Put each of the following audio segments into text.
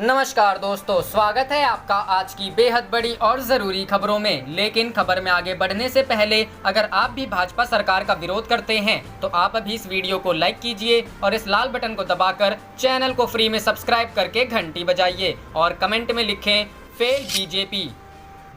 नमस्कार दोस्तों, स्वागत है आपका आज की बेहद बड़ी और ज़रूरी खबरों में। लेकिन खबर में आगे बढ़ने से पहले अगर आप भी भाजपा सरकार का विरोध करते हैं तो आप अभी इस वीडियो को लाइक कीजिए और इस लाल बटन को दबाकर चैनल को फ्री में सब्सक्राइब करके घंटी बजाइए और कमेंट में लिखें फेल बीजेपी।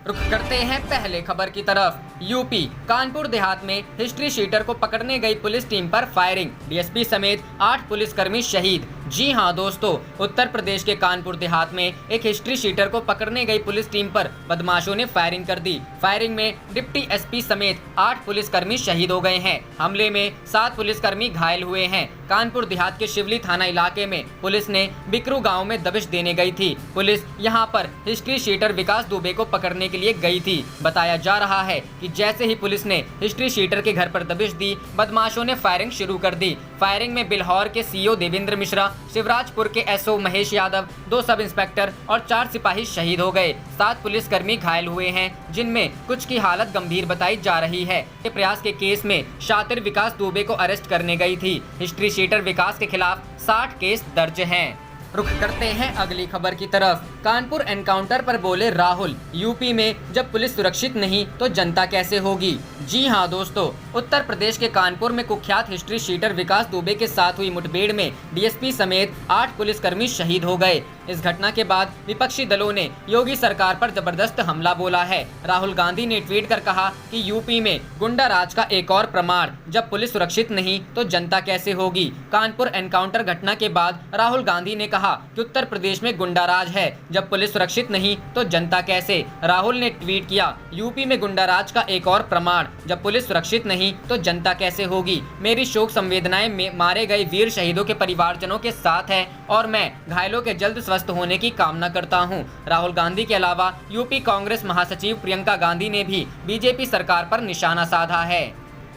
रुक करते हैं पहले खबर की तरफ। यूपी कानपुर देहात में हिस्ट्री शीटर को पकड़ने गई पुलिस टीम पर फायरिंग, डीएसपी समेत 8 पुलिसकर्मी शहीद। जी हां दोस्तों, उत्तर प्रदेश के कानपुर देहात में एक हिस्ट्री शीटर को पकड़ने गई पुलिस टीम पर बदमाशों ने फायरिंग कर दी। फायरिंग में डिप्टी एसपी समेत 8 पुलिसकर्मी शहीद हो गए हैं। हमले में 7 पुलिसकर्मी घायल हुए हैं। कानपुर देहात के शिवली थाना इलाके में पुलिस ने बिकरू गाँव में दबिश देने गई थी। पुलिस यहाँ पर हिस्ट्री शीटर विकास दुबे को पकड़ने के लिए गई थी। बताया जा रहा है कि जैसे ही पुलिस ने हिस्ट्री शीटर के घर पर दबिश दी, बदमाशों ने फायरिंग शुरू कर दी। फायरिंग में बिल्हौर के सीओ देवेंद्र मिश्रा, शिवराजपुर के SO Mahesh Yadav, 2 sub inspector और 4 सिपाही शहीद हो गए। 7 पुलिसकर्मी घायल हुए हैं, जिनमें कुछ की हालत गंभीर बताई जा रही है। प्रयास के केस में शातिर विकास दुबे को अरेस्ट करने गई थी। हिस्ट्री शीटर विकास के खिलाफ 60 केस दर्ज हैं। रुख करते हैं अगली खबर की तरफ। कानपुर एनकाउंटर पर बोले राहुल, यूपी में जब पुलिस सुरक्षित नहीं तो जनता कैसे होगी। जी हां दोस्तों, उत्तर प्रदेश के कानपुर में कुख्यात हिस्ट्री शीटर विकास दुबे के साथ हुई मुठभेड़ में डीएसपी समेत 8 पुलिसकर्मी शहीद हो गए। इस घटना के बाद विपक्षी दलों ने योगी सरकार पर जबरदस्त हमला बोला है। राहुल गांधी ने ट्वीट कर कहा कि यूपी में गुंडा राज का एक और प्रमाण, जब पुलिस सुरक्षित नहीं तो जनता कैसे होगी। कानपुर एनकाउंटर घटना के बाद राहुल गांधी ने कहा कि उत्तर प्रदेश में गुंडा राज है, जब पुलिस सुरक्षित नहीं तो जनता कैसे। राहुल ने ट्वीट किया, यूपी में गुंडा राज का एक और प्रमाण, जब पुलिस सुरक्षित नहीं तो जनता कैसे होगी। मेरी शोक संवेदनाएं में मारे गए वीर शहीदों के परिवारजनों के साथ है और मैं घायलों के जल्द स्वस्थ होने की कामना करता हूं। राहुल गांधी के अलावा यूपी कांग्रेस महासचिव प्रियंका गांधी ने भी बीजेपी सरकार पर निशाना साधा है।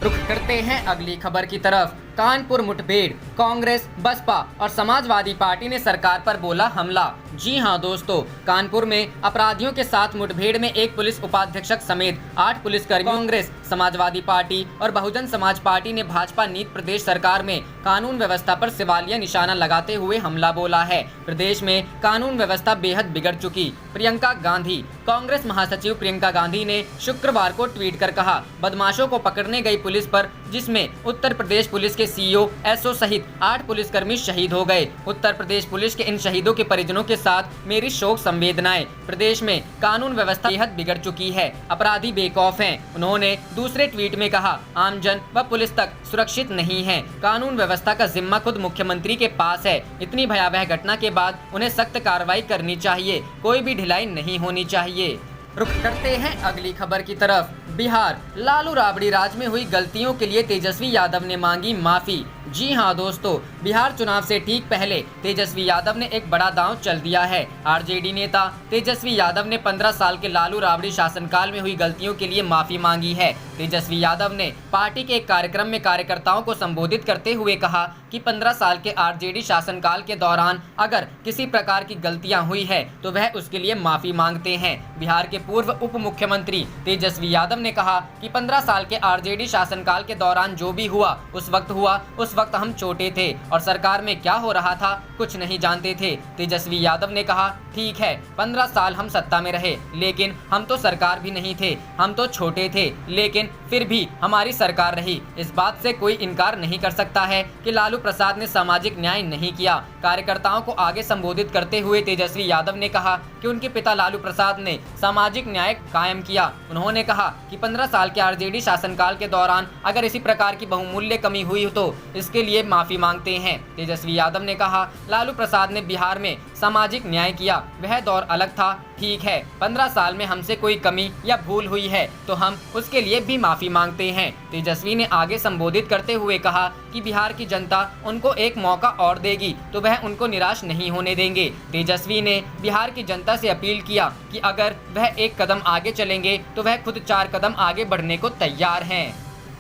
रुख करते हैं अगली खबर की तरफ। कानपुर मुठभेड़, कांग्रेस, बसपा और समाजवादी पार्टी ने सरकार पर बोला हमला। जी हां दोस्तों, कानपुर में अपराधियों के साथ मुठभेड़ में एक पुलिस उपाधीक्षक समेत 8 पुलिसकर्मी। कांग्रेस, समाजवादी पार्टी और बहुजन समाज पार्टी ने भाजपा नीत प्रदेश सरकार में कानून व्यवस्था पर सवालिया निशाना लगाते हुए हमला बोला है। प्रदेश में कानून व्यवस्था बेहद बिगड़ चुकी। प्रियंका गांधी, कांग्रेस महासचिव प्रियंका गांधी ने शुक्रवार को ट्वीट कर कहा, बदमाशों को पकड़ने गई पुलिस पर, जिसमें उत्तर प्रदेश पुलिस के सीईओ, एसओ सहित 8 पुलिसकर्मी शहीद हो गए। उत्तर प्रदेश पुलिस के इन शहीदों के परिजनों के साथ मेरी शोक संवेदनाएं। प्रदेश में कानून व्यवस्था बेहद बिगड़ चुकी है, अपराधी बेखौफ हैं। उन्होंने दूसरे ट्वीट में कहा, आमजन व पुलिस तक सुरक्षित नहीं है। कानून व्यवस्था का जिम्मा खुद मुख्यमंत्री के पास है। इतनी भयावह घटना के बाद उन्हें सख्त कार्रवाई करनी चाहिए, कोई भी ढिलाई नहीं होनी चाहिए। रुख करते हैं अगली खबर की तरफ। बिहार, लालू राबड़ी राज में हुई गलतियों के लिए तेजस्वी यादव ने मांगी माफी। जी हां दोस्तों, बिहार चुनाव से ठीक पहले तेजस्वी यादव ने एक बड़ा दांव चल दिया है। आरजेडी नेता तेजस्वी यादव ने 15 साल के लालू राबड़ी शासनकाल में हुई गलतियों के लिए माफी मांगी है। तेजस्वी यादव ने पार्टी के एक कार्यक्रम में कार्यकर्ताओं को संबोधित करते हुए कहा कि 15 साल के आरजेडी शासनकाल के दौरान अगर किसी प्रकार की गलतियां हुई है तो वह उसके लिए माफी मांगते हैं। बिहार के पूर्व उप मुख्यमंत्री तेजस्वी यादव ने कहा कि 15 साल के आरजेडी शासनकाल के दौरान जो भी हुआ उस वक्त हम छोटे थे और सरकार में क्या हो रहा था कुछ नहीं जानते थे। तेजस्वी यादव ने कहा, ठीक है 15 साल हम सत्ता में रहे, लेकिन हम तो सरकार भी नहीं थे, हम तो छोटे थे, लेकिन फिर भी हमारी सरकार रही। इस बात से कोई इनकार नहीं कर सकता है कि लालू प्रसाद ने सामाजिक न्याय नहीं किया। कार्यकर्ताओं को आगे संबोधित करते हुए तेजस्वी यादव ने कहा कि उनके पिता लालू प्रसाद ने सामाजिक न्याय कायम किया। उन्होंने कहा कि 15 साल के आरजेडी शासनकाल के दौरान अगर इसी प्रकार की बहुमूल्य कमी हुई तो इसके लिए माफी मांगते हैं। तेजस्वी यादव ने कहा, लालू प्रसाद ने बिहार में सामाजिक न्याय किया, वह दौर अलग था। ठीक है, 15 साल में हमसे कोई कमी या भूल हुई है तो हम उसके लिए भी माफी मांगते हैं। तेजस्वी ने आगे संबोधित करते हुए कहा कि बिहार की जनता उनको एक मौका और देगी तो वह उनको निराश नहीं होने देंगे। तेजस्वी ने बिहार की जनता से अपील किया कि अगर वह एक कदम आगे चलेंगे तो वह खुद 4 कदम आगे बढ़ने को तैयार हैं।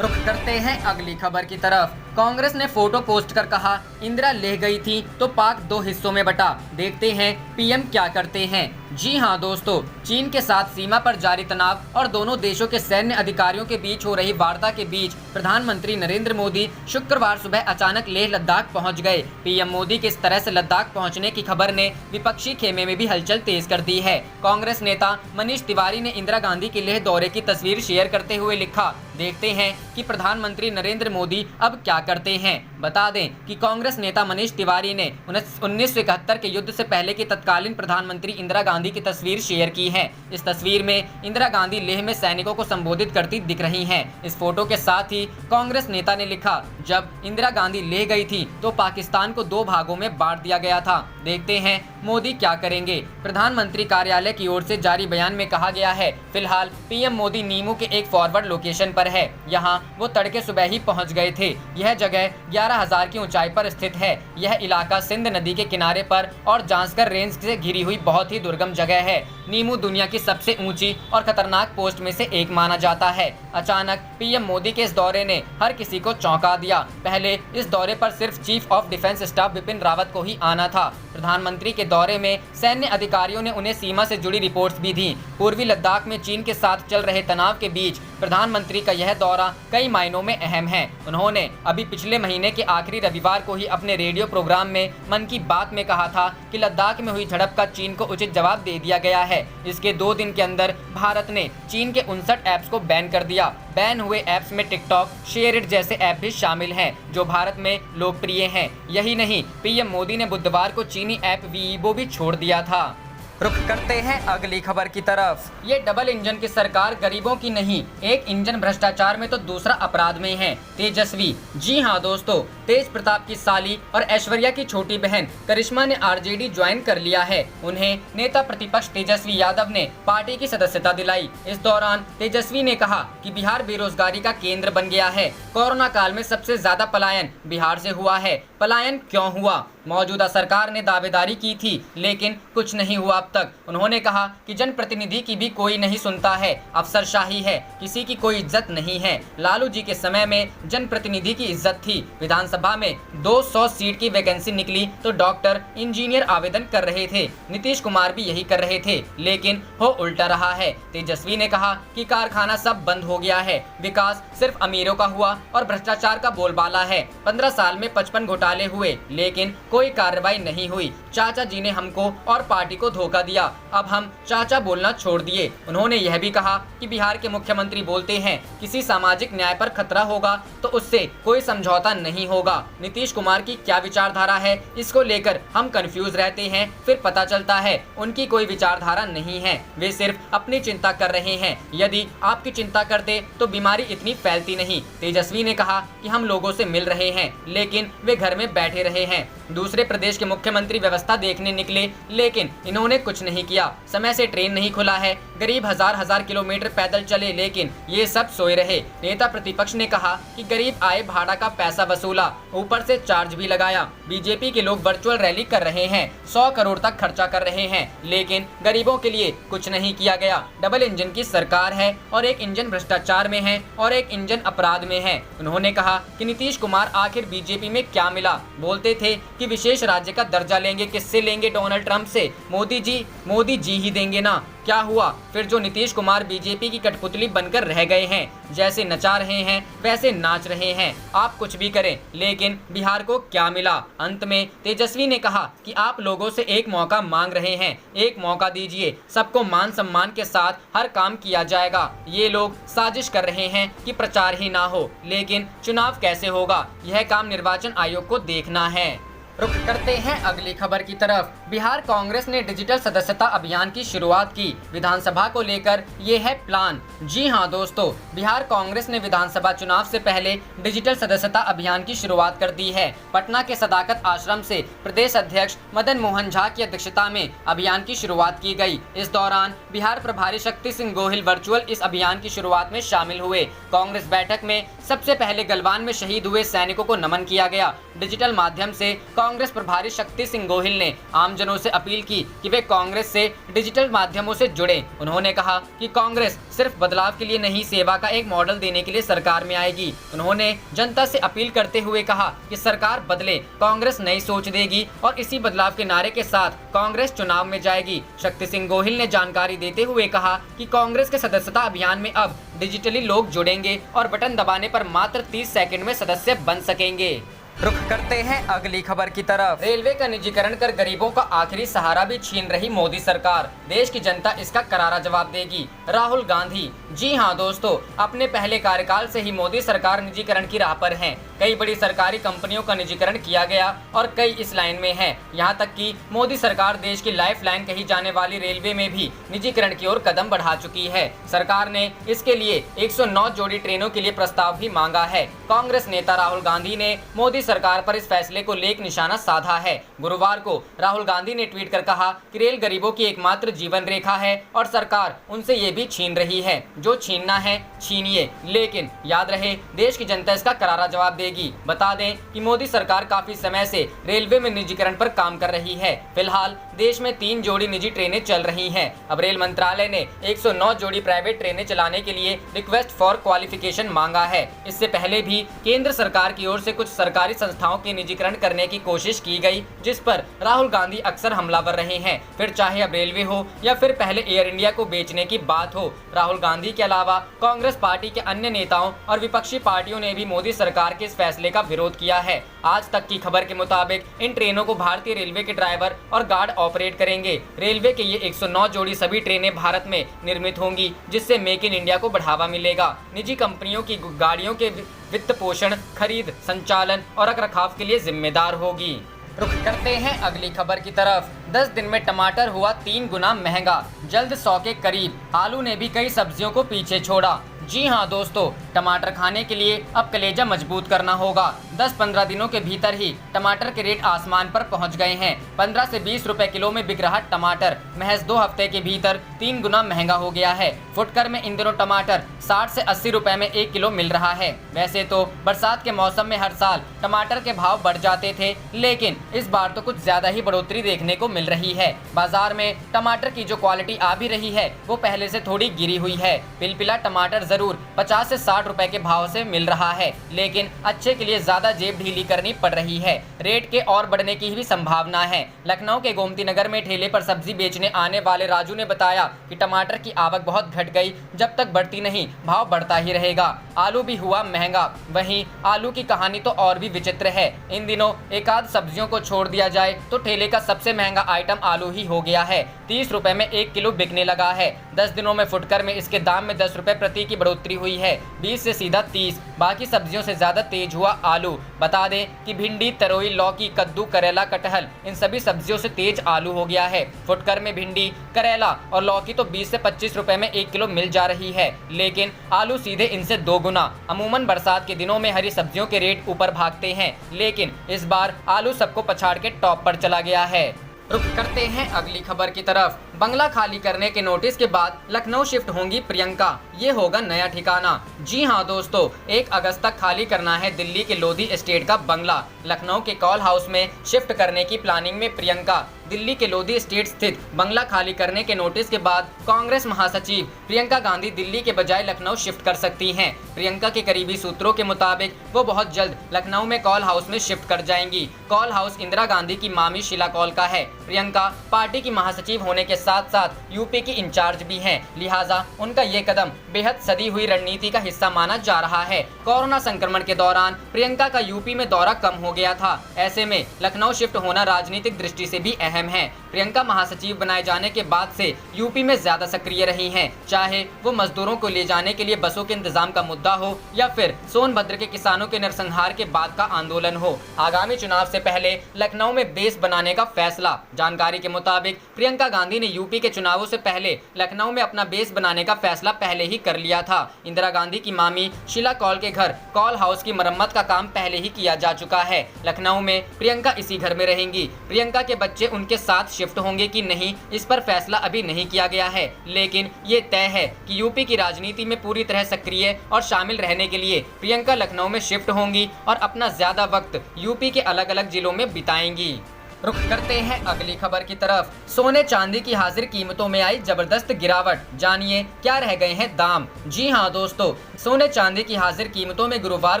रुख करते हैं अगली खबर की तरफ। कांग्रेस ने फोटो पोस्ट कर कहा, इंदिरा ले गई थी तो पाक 2 हिस्सों में बटा, देखते हैं पीएम क्या करते हैं। जी हां दोस्तों, चीन के साथ सीमा पर जारी तनाव और दोनों देशों के सैन्य अधिकारियों के बीच हो रही वार्ता के बीच प्रधानमंत्री नरेंद्र मोदी शुक्रवार सुबह अचानक लेह लद्दाख पहुंच गए। पीएम मोदी के इस तरह से लद्दाख पहुंचने की खबर ने विपक्षी खेमे में भी हलचल तेज कर दी है। कांग्रेस नेता मनीष तिवारी ने इंदिरा गांधी के लेह दौरे की तस्वीर शेयर करते हुए लिखा, देखते हैं कि प्रधानमंत्री नरेंद्र मोदी अब क्या करते हैं। बता दें कि कांग्रेस नेता मनीष तिवारी ने 1971 के युद्ध से पहले की तत्कालीन प्रधानमंत्री इंदिरा गांधी की तस्वीर शेयर की है। इस तस्वीर में इंदिरा गांधी लेह में सैनिकों को संबोधित करती दिख रही हैं। इस फोटो के साथ ही कांग्रेस नेता ने लिखा, जब इंदिरा गांधी लेह गई थी तो पाकिस्तान को 2 भागों में बांट दिया गया था। देखते हैं मोदी क्या करेंगे। प्रधानमंत्री कार्यालय की ओर से जारी बयान में कहा गया है, फिलहाल पीएम मोदी नीमू के एक फॉरवर्ड लोकेशन पर है। यहाँ वो तड़के सुबह ही पहुँच गए थे। यह जगह 11,000 की ऊंचाई पर स्थित है। यह इलाका सिंध नदी के किनारे पर और जांस्कर रेंज से घिरी हुई बहुत ही दुर्गम जगह है। नीमू दुनिया की सबसे ऊंची और खतरनाक पोस्ट में से एक माना जाता है। अचानक पीएम मोदी के इस दौरे ने हर किसी को चौंका दिया। पहले इस दौरे पर सिर्फ chief of defence staff Bipin Rawat को ही आना था। प्रधानमंत्री के दौरे में सैन्य अधिकारियों ने उन्हें सीमा से जुड़ी रिपोर्ट्स भी दी। पूर्वी लद्दाख में चीन के साथ चल रहे तनाव के बीच प्रधानमंत्री का यह दौरा कई मायनों में अहम है। उन्होंने अभी पिछले महीने के आखिरी रविवार को ही अपने रेडियो प्रोग्राम में मन की बात में कहा था कि लद्दाख में हुई झड़प का चीन को उचित जवाब दे दिया गया है। इसके 2 दिन के अंदर भारत ने चीन के 59 ऐप्स को बैन कर दिया। बैन हुए ऐप्स में टिकटॉक, शेयर इट जैसे ऐप भी शामिल हैं, जो भारत में लोकप्रिय हैं। यही नहीं, पीएम मोदी ने बुधवार को चीनी ऐप वीइबो भी छोड़ दिया था। रुख करते हैं अगली खबर की तरफ। ये डबल इंजन की सरकार गरीबों की नहीं, एक इंजन भ्रष्टाचार में तो दूसरा अपराध में है। तेजस्वी, जी हां दोस्तों, तेज प्रताप की साली और ऐश्वर्या की छोटी बहन करिश्मा ने आरजेडी ज्वाइन कर लिया है। उन्हें नेता प्रतिपक्ष तेजस्वी यादव ने पार्टी की सदस्यता दिलाई। इस दौरान तेजस्वी ने कहा कि बिहार बेरोजगारी का केंद्र बन गया है। कोरोना काल में सबसे ज्यादा पलायन बिहार से हुआ है। पलायन क्यों हुआ? मौजूदा सरकार ने दावेदारी की थी, लेकिन कुछ नहीं हुआ अब तक। उन्होंने कहा कि जनप्रतिनिधि की भी कोई नहीं सुनता है, अफसरशाही है, किसी की कोई इज्जत नहीं है। लालू जी के समय में जनप्रतिनिधि की इज्जत थी। विधानसभा में 200 सीट की वैकेंसी निकली तो डॉक्टर, इंजीनियर आवेदन कर रहे थे। नीतीश कुमार भी यही कर रहे थे, लेकिन हो उल्टा रहा है। तेजस्वी ने कहा कि कारखाना सब बंद हो गया है, विकास सिर्फ अमीरों का हुआ और भ्रष्टाचार का बोलबाला है। 15 साल में 55 घोटाले हुए, लेकिन कोई कार्रवाई नहीं हुई। चाचा जी ने हमको और पार्टी को धोखा दिया, अब हम चाचा बोलना छोड़ दिए। उन्होंने यह भी कहा कि बिहार के मुख्यमंत्री बोलते हैं किसी सामाजिक न्याय पर खतरा होगा तो उससे कोई समझौता नहीं होगा। नीतीश कुमार की क्या विचारधारा है, इसको लेकर हम कंफ्यूज रहते हैं। फिर पता चलता है उनकी कोई विचारधारा नहीं है, वे सिर्फ अपनी चिंता कर रहे हैं। यदि आपकी चिंता करते तो बीमारी इतनी फैलती नहीं। तेजस्वी ने कहा कि हम लोगों से मिल रहे हैं, लेकिन वे घर में बैठे रहे हैं। दूसरे प्रदेश के मुख्यमंत्री व्यवस्था देखने निकले, लेकिन इन्होंने कुछ नहीं किया। समय से ट्रेन नहीं खुला है, गरीब हजार किलोमीटर पैदल चले, लेकिन ये सब सोए रहे। नेता प्रतिपक्ष ने कहा कि गरीब आए भाड़ा का पैसा वसूला, ऊपर से चार्ज भी लगाया। बीजेपी के लोग वर्चुअल रैली कर रहे हैं, 100 करोड़ तक खर्चा कर रहे हैं, लेकिन गरीबों के लिए कुछ नहीं किया गया। डबल इंजन की सरकार है और एक इंजन भ्रष्टाचार में है और एक इंजन अपराध में है। उन्होंने कहा कि नीतीश कुमार आखिर बीजेपी में क्या मिला? बोलते थे कि विशेष राज्य का दर्जा लेंगे, किससे लेंगे? डोनाल्ड ट्रंप से। मोदी जी ही देंगे ना। क्या हुआ फिर? जो नीतीश कुमार बीजेपी की कठपुतली बनकर रह गए हैं, जैसे नचा रहे हैं वैसे नाच रहे हैं। आप कुछ भी करें, लेकिन बिहार को क्या मिला? अंत में तेजस्वी ने कहा कि आप लोगों से एक मौका मांग रहे हैं, एक मौका दीजिए, सबको मान सम्मान के साथ हर काम किया जाएगा। ये लोग साजिश कर रहे हैं कि प्रचार ही ना हो, लेकिन चुनाव कैसे होगा, यह काम निर्वाचन आयोग को देखना है। रुख करते हैं अगली खबर की तरफ। बिहार कांग्रेस ने डिजिटल सदस्यता अभियान की शुरुआत की। विधानसभा को लेकर ये है प्लान। जी हां दोस्तों, बिहार कांग्रेस ने विधानसभा चुनाव से पहले डिजिटल सदस्यता अभियान की शुरुआत कर दी है। पटना के सदाकत आश्रम से प्रदेश अध्यक्ष मदन मोहन झा की अध्यक्षता में अभियान की शुरुआत की गई। इस दौरान बिहार प्रभारी शक्ति सिंह गोहिल वर्चुअल इस अभियान की शुरुआत में शामिल हुए। कांग्रेस बैठक में सबसे पहले गलवान में शहीद हुए सैनिकों को नमन किया गया। डिजिटल माध्यम से कांग्रेस प्रभारी शक्ति सिंह गोहिल ने आमजनों से अपील की कि वे कांग्रेस से डिजिटल माध्यमों से जुड़े। उन्होंने कहा कि कांग्रेस सिर्फ बदलाव के लिए नहीं, सेवा का एक मॉडल देने के लिए सरकार में आएगी। उन्होंने जनता से अपील करते हुए कहा कि सरकार बदले, कांग्रेस नई सोच देगी और इसी बदलाव के नारे के साथ कांग्रेस चुनाव में जाएगी। शक्ति सिंह गोहिल ने जानकारी देते हुए कहा कि कांग्रेस के सदस्यता अभियान में अब डिजिटली लोग जुड़ेंगे और बटन दबाने पर मात्र 30 सेकंड में सदस्य बन सकेंगे। रुख करते हैं अगली खबर की तरफ। रेलवे का निजीकरण कर गरीबों का आखिरी सहारा भी छीन रही मोदी सरकार, देश की जनता इसका करारा जवाब देगी। राहुल गांधी। जी हां दोस्तों, अपने पहले कार्यकाल से ही मोदी सरकार निजीकरण की राह पर है। कई बड़ी सरकारी कंपनियों का निजीकरण किया गया और कई इस लाइन में हैं। यहां तक कि मोदी सरकार देश की लाइफलाइन कही जाने वाली रेलवे में भी निजीकरण की ओर कदम बढ़ा चुकी है। सरकार ने इसके लिए 109 जोड़ी ट्रेनों के लिए प्रस्ताव भी मांगा है। कांग्रेस नेता राहुल गांधी ने मोदी सरकार पर इस फैसले को लेकर निशाना साधा है। गुरुवार को राहुल गांधी ने ट्वीट कर कहा कि रेल गरीबों की एकमात्र जीवन रेखा है और सरकार उनसे ये भी छीन रही है। जो छीनना है छीनिए, लेकिन याद रहे देश की जनता इसका करारा जवाब देगी। बता दें कि मोदी सरकार काफी समय से रेलवे में निजीकरण पर काम कर रही है। फिलहाल देश में 3 जोड़ी निजी ट्रेनें चल रही हैं। अब रेल मंत्रालय ने 109 जोड़ी प्राइवेट ट्रेनें चलाने के लिए रिक्वेस्ट फॉर क्वालिफिकेशन मांगा है। इससे पहले भी केंद्र सरकार की ओर से कुछ सरकारी संस्थाओं के निजीकरण करने की कोशिश की गई, जिस पर राहुल गांधी अक्सर हमलावर रहे हैं। फिर चाहे अब रेलवे हो या फिर पहले एयर इंडिया को बेचने की बात हो, राहुल गांधी के अलावा कांग्रेस पार्टी के अन्य नेताओं और विपक्षी पार्टियों ने भी मोदी सरकार के इस फैसले का विरोध किया है। आज तक की खबर के मुताबिक इन ट्रेनों को भारतीय रेलवे के ड्राइवर और गार्ड ऑपरेट करेंगे। रेलवे के ये 109 जोड़ी सभी ट्रेनें भारत में निर्मित होंगी, जिससे मेक इन इंडिया को बढ़ावा मिलेगा। निजी कंपनियों की गाड़ियों के वित्त पोषण, खरीद, संचालन और रखरखाव के लिए जिम्मेदार होगी। रुख करते हैं अगली खबर की तरफ। 10 दिन में टमाटर हुआ 3 गुना महंगा, जल्द 100 के करीब। आलू ने भी कई सब्जियों को पीछे छोड़ा। जी हां दोस्तों, टमाटर खाने के लिए अब कलेजा मजबूत करना होगा। 10-15 दिनों के भीतर ही टमाटर के रेट आसमान पर पहुंच गए हैं। 15 से 20 रुपए किलो में बिक रहा टमाटर महज 2 हफ्ते के भीतर 3 गुना महंगा हो गया है। फुटकर में इन दिनों टमाटर 60 से 80 रुपए में 1 किलो मिल रहा है। वैसे तो बरसात के मौसम में हर साल टमाटर के भाव बढ़ जाते थे, लेकिन इस बार तो कुछ ज्यादा ही बढ़ोतरी देखने को मिल रही है। बाजार में टमाटर की जो क्वालिटी आ भी रही है वो पहले से थोड़ी गिरी हुई है। पिलपिला टमाटर जरूर 50 से 60 रुपए के भाव से मिल रहा है, लेकिन अच्छे के लिए ज्यादा जेब ढीली करनी पड़ रही है। रेट के और बढ़ने की भी संभावना है। लखनऊ के गोमती नगर में ठेले पर सब्जी बेचने आने वाले राजू ने बताया कि टमाटर की आवक बहुत घट गई, जब तक बढ़ती नहीं भाव बढ़ता ही रहेगा। आलू भी हुआ महंगा। वहीं आलू की कहानी तो और भी विचित्र है। इन दिनों एकाध सब्जियों को छोड़ दिया जाए तो ठेले का सबसे महंगा आइटम आलू ही हो गया है। 30 रुपए में 1 किलो बिकने लगा है। 10 दिनों में फुटकर में इसके दाम में 10 रुपए प्रति की बढ़ोतरी हुई है। 20 से सीधा 30। बाकी सब्जियों से ज्यादा तेज हुआ आलू। बता दें कि भिंडी, तरोई, लौकी, कद्दू, करेला, कटहल इन सभी सब्जियों से तेज आलू हो गया है। फुटकर में भिंडी, करेला और लौकी तो 20 से 25 रुपए में 1 किलो मिल जा रही है, लेकिन आलू सीधे इनसे 2 गुना। अमूमन बरसात के दिनों में हरी सब्जियों के रेट ऊपर भागते हैं, लेकिन इस बार आलू सबको पछाड़ के टॉप पर चला गया है। रुख करते हैं अगली खबर की तरफ। बंगला खाली करने के नोटिस के बाद लखनऊ शिफ्ट होंगी प्रियंका, ये होगा नया ठिकाना। जी हां दोस्तों, 1 अगस्त तक खाली करना है दिल्ली के लोधी एस्टेट का बंगला। लखनऊ के कॉल हाउस में शिफ्ट करने की प्लानिंग में प्रियंका। दिल्ली के लोधी एस्टेट स्थित बंगला खाली करने के नोटिस के बाद कांग्रेस महासचिव प्रियंका गांधी दिल्ली के बजाय लखनऊ शिफ्ट कर सकती हैं। प्रियंका के करीबी सूत्रों के मुताबिक वो बहुत जल्द लखनऊ में कॉल हाउस में शिफ्ट कर जाएंगी। कॉल हाउस इंदिरा गांधी की मामी शीला कौल का है। प्रियंका पार्टी की महासचिव होने के साथ साथ यूपी की इंचार्ज भी हैं, लिहाजा उनका ये कदम बेहद सदी हुई रणनीति का हिस्सा माना जा रहा है। कोरोना संक्रमण के दौरान प्रियंका का यूपी में दौरा कम हो गया था। ऐसे में लखनऊ शिफ्ट होना राजनीतिक दृष्टि से भी अहम है। प्रियंका महासचिव बनाए जाने के बाद से यूपी में ज्यादा सक्रिय रही हैं, चाहे वो मजदूरों को ले जाने के लिए बसों के इंतजाम का मुद्दा हो या फिर सोनभद्र के किसानों के नरसंहार के बाद का आंदोलन हो। आगामी चुनाव से पहले लखनऊ में बेस बनाने का फैसला। जानकारी के मुताबिक प्रियंका गांधी ने यूपी के चुनावों से पहले लखनऊ में अपना बेस बनाने का फैसला पहले ही कर लिया था। इंदिरा गांधी की मामी शीला कौल के घर कौल हाउस की मरम्मत का काम पहले ही किया जा चुका है। लखनऊ में प्रियंका इसी घर में रहेंगी। प्रियंका के बच्चे उनके साथ शिफ्ट होंगे कि नहीं, इस पर फैसला अभी नहीं किया गया है, लेकिन ये तय है कि यूपी की राजनीति में पूरी तरह सक्रिय और शामिल रहने के लिए प्रियंका लखनऊ में शिफ्ट होंगी और अपना ज्यादा वक्त यूपी के अलग अलग जिलों में बिताएंगी। रुख करते हैं अगली खबर की तरफ। सोने चांदी की हाजिर कीमतों में आई जबरदस्त गिरावट, जानिए क्या रह गए हैं दाम। जी हां दोस्तों, सोने चांदी की हाजिर कीमतों में गुरुवार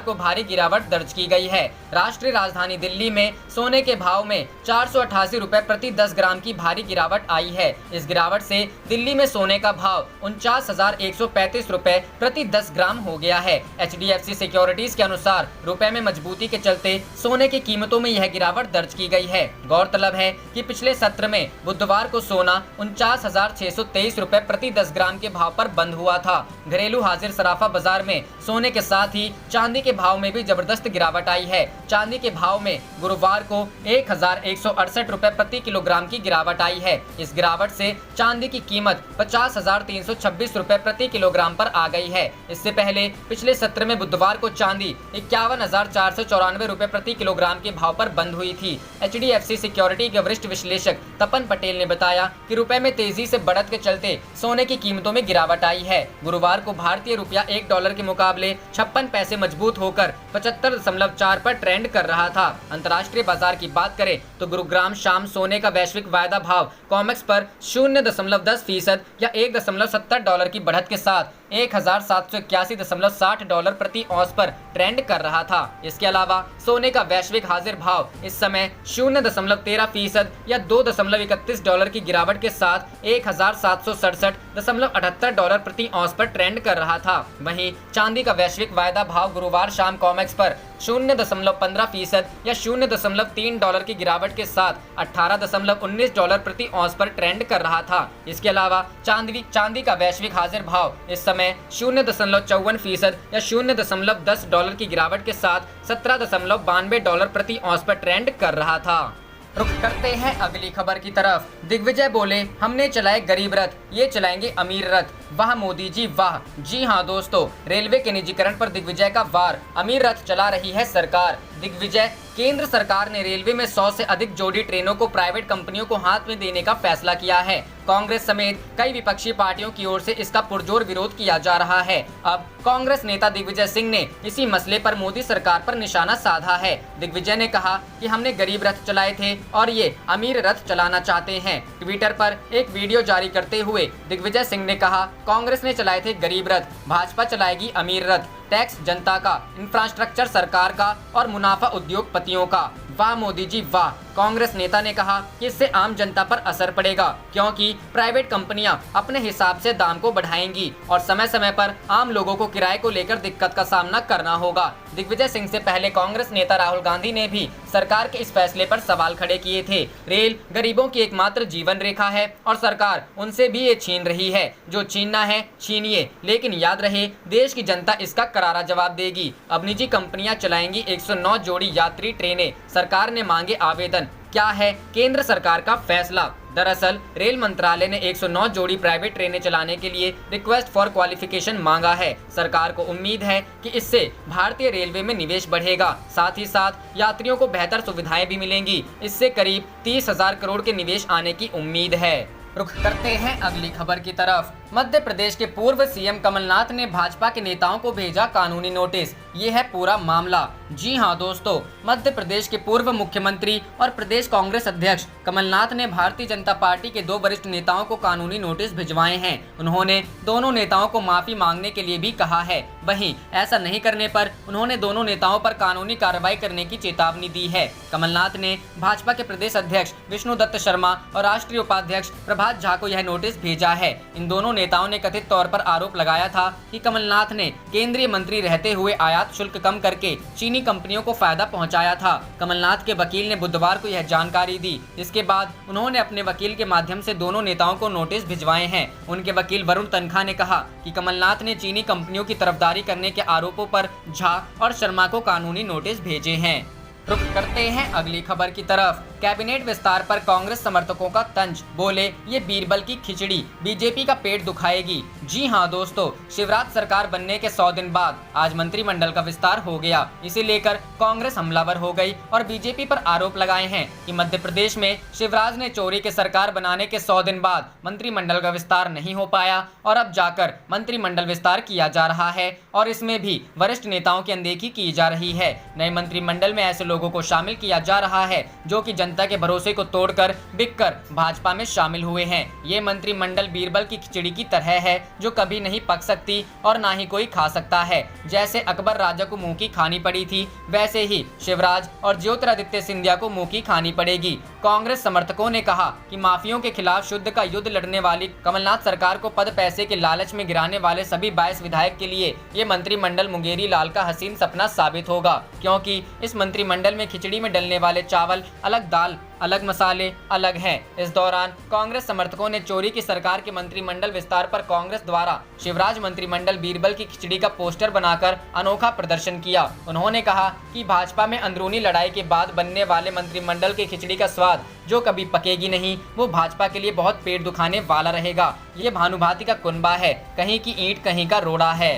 को भारी गिरावट दर्ज की गई है। राष्ट्रीय राजधानी दिल्ली में सोने के भाव में 488 रुपए प्रति 10 ग्राम की भारी गिरावट आई है। इस गिरावट से दिल्ली में सोने का भाव 49,135 रुपए प्रति 10 ग्राम हो गया है। HDFC सिक्योरिटीज के अनुसार रुपए में मजबूती के चलते सोने की कीमतों में यह गिरावट दर्ज की गई है। गौरतलब है कि पिछले सत्र में बुधवार को सोना 49,623 रुपए प्रति 10 ग्राम के भाव पर बंद हुआ था। घरेलू हाजिर सराफा बाजार में सोने के साथ ही चांदी के भाव में भी जबरदस्त गिरावट आई है। चांदी के भाव में गुरुवार को 1,168 रुपए प्रति किलोग्राम की गिरावट आई है। इस गिरावट से चांदी की कीमत 50,326 रुपए प्रति किलोग्राम पर आ गई है। इससे पहले पिछले सत्र में बुधवार को चांदी 51,494 रुपए प्रति किलोग्राम के भाव पर बंद हुई थी। HDFC सिक्योरिटी के वरिष्ठ विश्लेषक तपन पटेल ने बताया कि रुपए में तेजी से बढ़त के चलते सोने की कीमतों में गिरावट आई है। गुरुवार को भारतीय रुपया $1 के मुकाबले 56 पैसे मजबूत होकर 75.4 पर ट्रेंड कर रहा था। अंतर्राष्ट्रीय बाजार की बात करें तो गुरुग्राम शाम सोने का वैश्विक वायदा भाव कॉमेक्स पर 0.10% या $1.70 की बढ़त के साथ $1,781.60 प्रति औंस पर ट्रेंड कर रहा था। इसके अलावा सोने का वैश्विक हाजिर भाव इस समय 0.13% या $2.31 की गिरावट के साथ $1,767.78 प्रति औंस पर ट्रेंड कर रहा था। वहीं चांदी का वैश्विक वायदा भाव गुरुवार शाम कॉमेक्स पर 0.15% या $0.3 की गिरावट के साथ $18.19 प्रति औंस पर ट्रेंड कर रहा था। इसके अलावा चांदी का वैश्विक हाजिर भाव इस समय 0.54% या $0.10 की गिरावट के साथ $17.92 प्रति औंस पर ट्रेंड कर रहा था। रुख करते हैं अगली खबर की तरफ। दिग्विजय बोले, हमने चलाए गरीब रथ, ये चलाएंगे अमीर रथ, वाह मोदी जी वाह। जी हां दोस्तों, रेलवे के निजीकरण पर दिग्विजय का वार, अमीर रथ चला रही है सरकार। दिग्विजय, केंद्र सरकार ने रेलवे में 100 से अधिक जोड़ी ट्रेनों को प्राइवेट कंपनियों को हाथ में देने का फैसला किया है। कांग्रेस समेत कई विपक्षी पार्टियों की ओर से इसका पुरजोर विरोध किया जा रहा है। अब कांग्रेस नेता दिग्विजय सिंह ने इसी मसले पर मोदी सरकार पर निशाना साधा है। दिग्विजय ने कहा कि हमने गरीब रथ चलाए थे और ये अमीर रथ चलाना चाहते हैं। ट्विटर पर एक वीडियो जारी करते हुए दिग्विजय सिंह ने कहा, कांग्रेस ने चलाए थे गरीब रथ, भाजपा चलाएगी अमीर रथ, टैक्स जनता का, इंफ्रास्ट्रक्चर सरकार का और मुनाफा उद्योगपतियों का, वाह मोदी जी वाह। कांग्रेस नेता ने कहा कि इससे आम जनता पर असर पड़ेगा, क्योंकि प्राइवेट कंपनियां अपने हिसाब से दाम को बढ़ाएंगी और समय समय पर आम लोगों को किराए को लेकर दिक्कत का सामना करना होगा। दिग्विजय सिंह से पहले कांग्रेस नेता राहुल गांधी ने भी सरकार के इस फैसले पर सवाल खड़े किए थे। रेल गरीबों की एकमात्र जीवन रेखा है और सरकार उनसे भी ये छीन रही है। जो छीनना है छीनिए, लेकिन याद रहे देश की जनता इसका करारा जवाब देगी। अब निजी कंपनियां चलाएंगी 109 जोड़ी यात्री ट्रेनें, सरकार ने मांगे आवेदन। क्या है केंद्र सरकार का फैसला? दरअसल रेल मंत्रालय ने 109 जोड़ी प्राइवेट ट्रेनें चलाने के लिए रिक्वेस्ट फॉर क्वालिफिकेशन मांगा है। सरकार को उम्मीद है कि इससे भारतीय रेलवे में निवेश बढ़ेगा, साथ ही साथ यात्रियों को बेहतर सुविधाएं भी मिलेंगी। इससे करीब 30,000 करोड़ के निवेश आने की उम्मीद है। रुख करते हैं अगली खबर की तरफ। मध्य प्रदेश के पूर्व सीएम कमलनाथ ने भाजपा के नेताओं को भेजा कानूनी नोटिस, ये है पूरा मामला। जी हां दोस्तों, मध्य प्रदेश के पूर्व मुख्यमंत्री और प्रदेश कांग्रेस अध्यक्ष कमलनाथ ने भारतीय जनता पार्टी के 2 वरिष्ठ नेताओं को कानूनी नोटिस भिजवाए हैं। उन्होंने दोनों नेताओं को माफी मांगने के लिए भी कहा है। वहीं ऐसा नहीं करने पर उन्होंने दोनों नेताओं पर कानूनी कार्रवाई करने की चेतावनी दी है। कमलनाथ ने भाजपा के प्रदेश अध्यक्ष विष्णुदत्त शर्मा और राष्ट्रीय उपाध्यक्ष प्रभात झा को यह नोटिस भेजा है। इन दोनों नेताओं ने कथित तौर पर आरोप लगाया था कि कमलनाथ ने केंद्रीय मंत्री रहते हुए आयात शुल्क कम करके चीनी कंपनियों को फायदा पहुंचाया था। कमलनाथ के वकील ने बुधवार को यह जानकारी दी। इसके बाद उन्होंने अपने वकील के माध्यम से दोनों नेताओं को नोटिस भिजवाए हैं। उनके वकील वरुण तनखा ने कहा कि कमलनाथ ने चीनी कंपनियों की तरफदारी करने के आरोपों पर झा और शर्मा को कानूनी नोटिस भेजे हैं। रुख करते हैं अगली खबर की तरफ। कैबिनेट विस्तार पर कांग्रेस समर्थकों का तंज, बोले ये बीरबल की खिचड़ी बीजेपी का पेट दुखाएगी। जी हां दोस्तों, शिवराज सरकार बनने के 100 दिन बाद आज मंत्रिमंडल का विस्तार हो गया। इसे लेकर कांग्रेस हमलावर हो गई और बीजेपी पर आरोप लगाए हैं कि मध्य प्रदेश में शिवराज ने चोरी के सरकार बनाने के 100 दिन बाद मंत्रिमंडल का विस्तार नहीं हो पाया और अब जाकर मंत्रिमंडल विस्तार किया जा रहा है और इसमें भी वरिष्ठ नेताओं की अनदेखी की जा रही है। नए मंत्रिमंडल में ऐसे लोगों को शामिल किया जा रहा है जो कि जनता के भरोसे को तोड़कर बिककर भाजपा में शामिल हुए हैं। ये मंत्रिमंडल बीरबल की खिचड़ी की तरह है जो कभी नहीं पक सकती और ना ही कोई खा सकता है। जैसे अकबर राजा को मुंह की खानी पड़ी थी, वैसे ही शिवराज और ज्योतिरादित्य सिंधिया को मुंह की खानी पड़ेगी। कांग्रेस समर्थकों ने कहा कि माफियों के खिलाफ शुद्ध का युद्ध लड़ने वाली कमलनाथ सरकार को पद पैसे के लालच में गिराने वाले सभी 22 विधायक के लिए ये मंत्रिमंडल मुंगेरी लाल का हसीन सपना साबित होगा, क्योंकि इस मंत्रिमंडल में खिचड़ी में डलने वाले चावल अलग, दाल अलग, मसाले अलग हैं। इस दौरान कांग्रेस समर्थकों ने चोरी की सरकार के मंत्रिमंडल विस्तार पर कांग्रेस द्वारा शिवराज मंत्रिमंडल बीरबल की खिचड़ी का पोस्टर बनाकर अनोखा प्रदर्शन किया। उन्होंने कहा कि भाजपा में अंदरूनी लड़ाई के बाद बनने वाले मंत्रिमंडल की खिचड़ी का स्वाद जो कभी पकेगी नहीं, वो भाजपा के लिए बहुत पेट दुखाने वाला रहेगा। ये भानुभाति का कुनबा है, कहीं की ईंट कहीं का रोड़ा है।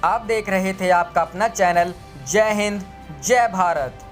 आप देख रहे थे आपका अपना चैनल जय हिंद जय भारत।